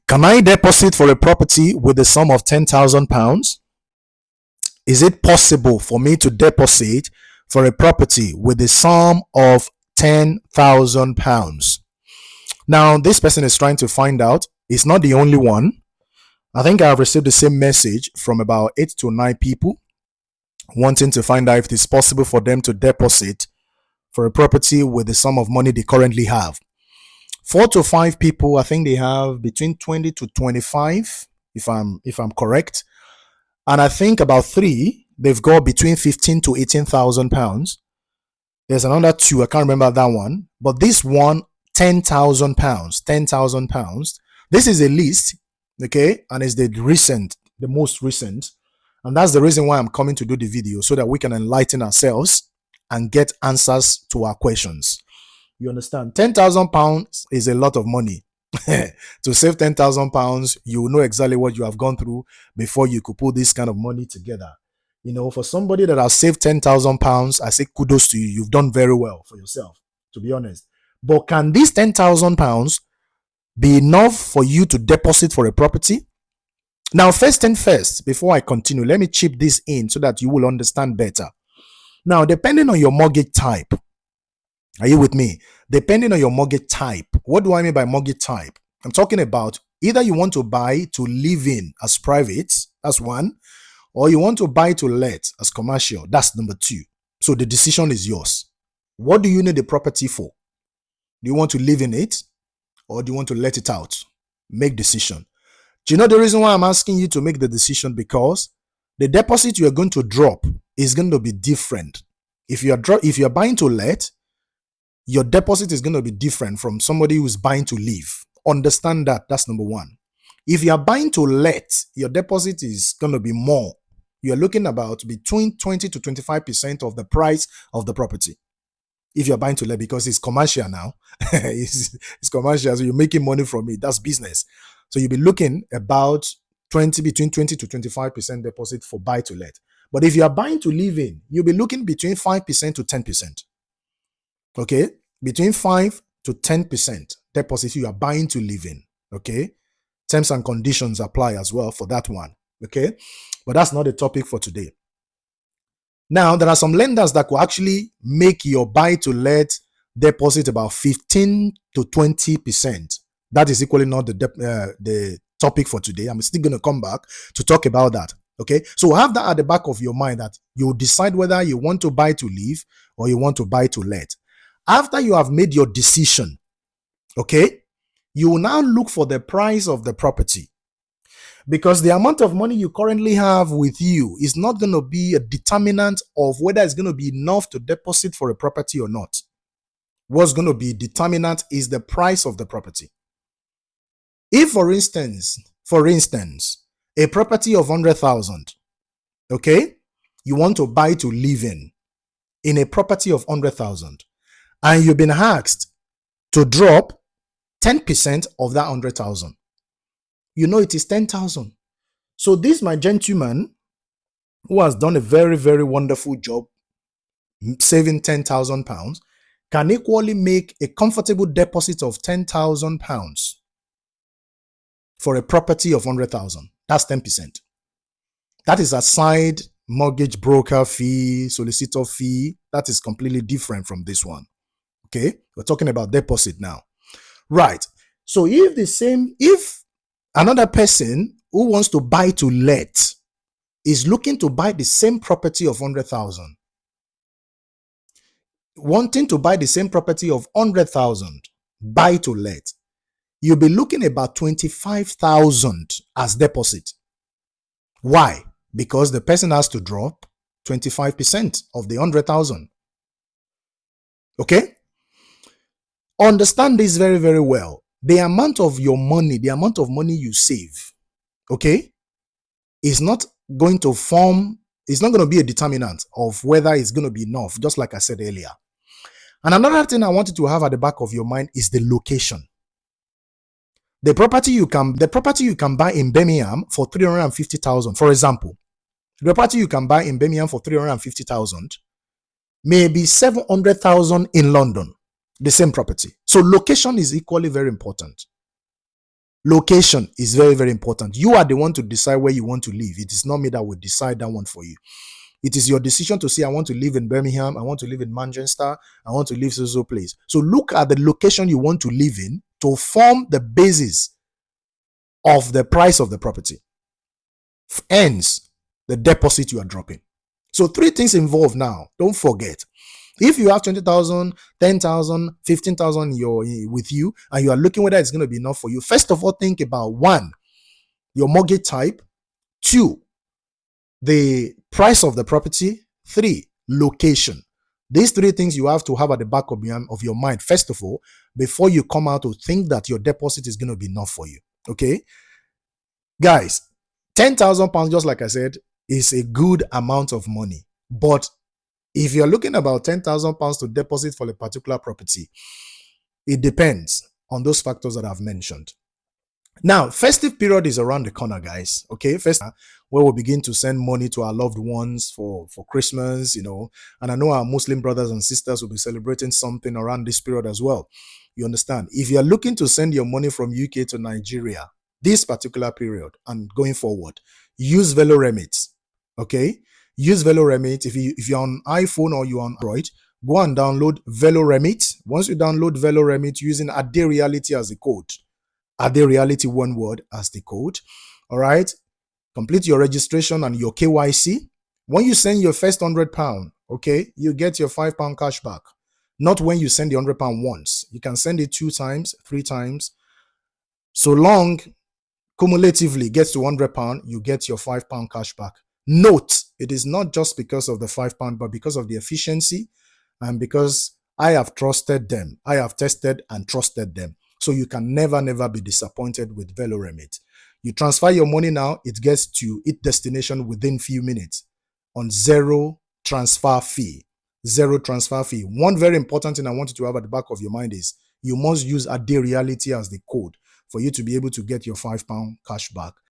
Can I deposit for a property with the sum of £10,000? Is it possible for me to deposit for a property with the sum of £10,000? Now, this person is trying to find out. It's not the only one. I think I have received the same message from about 8 to 9 people wanting to find out if it's possible for them to deposit for a property with the sum of money they currently have. 4 to 5 people, I think they have between 20 to 25, if I'm correct. And I think about 3, they've got between 15 to 18,000 pounds. There's another 2, I can't remember that one. But this one, 10,000 pounds. 10,000 pounds. This is a list, okay? And it's the most recent. And that's the reason why I'm coming to do the video, so that we can enlighten ourselves and get answers to our questions. You understand? 10,000 pounds is a lot of money. To save 10,000 pounds, you will know exactly what you have gone through before you could put this kind of money together. You know, for somebody that has saved 10,000 pounds, I say kudos to you. You've done very well for yourself, to be honest. But can these 10,000 pounds be enough for you to deposit for a property? Now, first and first, before I continue, let me chip this in so that you will understand better. Now, depending on your mortgage type, are you with me? Depending on your mortgage type, what do I mean by mortgage type? I'm talking about either you want to buy to live in as private, that's one, or you want to buy to let as commercial, that's number 2. So the decision is yours. What do you need the property for? Do you want to live in it, or do you want to let it out? Make decision. Do you know the reason why I'm asking you to make the decision? Because the deposit you're going to drop is going to be different. If you're buying to let, your deposit is going to be different from somebody who's buying to live. Understand that. That's number 1. If you are buying to let, your deposit is going to be more. You're looking about between 20 to 25% of the price of the property. If you're buying to let, because it's commercial now. it's commercial, so you're making money from it. That's business. So you'll be looking about between 20 to 25% deposit for buy to let. But if you are buying to live in, you'll be looking between 5% to 10%. Okay, between 5 to 10% deposit you are buying to live in. Okay, terms and conditions apply as well for that one. Okay, but that's not the topic for today. Now, there are some lenders that will actually make your buy to let deposit about 15 to 20%. That is equally not the topic for today. I'm still going to come back to talk about that. Okay, so have that at the back of your mind, that you decide whether you want to buy to live or you want to buy to let. After you have made your decision, okay, you will now look for the price of the property, because the amount of money you currently have with you is not going to be a determinant of whether it's going to be enough to deposit for a property or not. What's going to be determinant is the price of the property. If, for instance, a property of 100,000, okay, you want to buy to live in a property of 100,000, and you've been asked to drop 10% of that 100,000. You know it is 10,000. So this, my gentleman, who has done a very, very wonderful job saving 10,000 pounds, can equally make a comfortable deposit of 10,000 pounds for a property of 100,000. That's 10%. That is aside mortgage broker fee, solicitor fee. That is completely different from this one. Okay, we're talking about deposit now. Right. So if another person who wants to buy to let is looking to buy the same property of 100,000, wanting to buy the same property of 100,000, buy to let, you'll be looking about 25,000 as deposit. Why? Because the person has to drop 25% of the 100,000. Okay? Understand this very, very well. The amount of your money, the amount of money you save, okay, is not going to be a determinant of whether it's going to be enough, just like I said earlier. And another thing I wanted to have at the back of your mind is the location. The property you can buy in Birmingham for 350,000, for example, the property you can buy in Birmingham for 350,000 may be 700,000 in London, the same property. So location is equally very important. Location is very, very important. You are the one to decide where you want to live. It is not me that will decide that one for you. It is your decision to say, I want to live in Birmingham, I want to live in Manchester, I want to live so place. So look at the location you want to live in to form the basis of the price of the property. Hence, the deposit you are dropping. So 3 things involved now. Don't forget. If you have 20,000, 10,000, 15,000 with you, and you are looking whether it's going to be enough for you, first of all, think about 1, your mortgage type, 2, the price of the property, 3, location. These 3 things you have to have at the back of your mind, first of all, before you come out to think that your deposit is going to be enough for you. Okay? Guys, 10,000 pounds, just like I said, is a good amount of money. But if you're looking about 10,000 pounds to deposit for a particular property, it depends on those factors that I've mentioned. Now, festive period is around the corner, guys. Okay, where we'll begin to send money to our loved ones for Christmas, and I know our Muslim brothers and sisters will be celebrating something around this period as well. You understand? If you're looking to send your money from UK to Nigeria this particular period and going forward, use VeloRemit. Okay, use VeloRemit. If you're on iPhone or you're on Android, go and download VeloRemit. Once you download VeloRemit using Ade Reality as the code, Ade Reality, one word, as the code. All right, complete your registration and your KYC. When you send your first £100, okay, you get your £5 cash back. Not when you send the £100 once. You can send it 2 times, 3 times. So long cumulatively gets to £100, you get your £5 cash back. Note, it is not just because of the £5, but because of the efficiency and because I have trusted them. I have tested and trusted them. So you can never be disappointed with VeloRemit. You transfer your money now, it gets to its destination within few minutes on 0 transfer fee. 0 transfer fee. One very important thing I want you to have at the back of your mind is you must use Ade Reality as the code for you to be able to get your £5 cash back.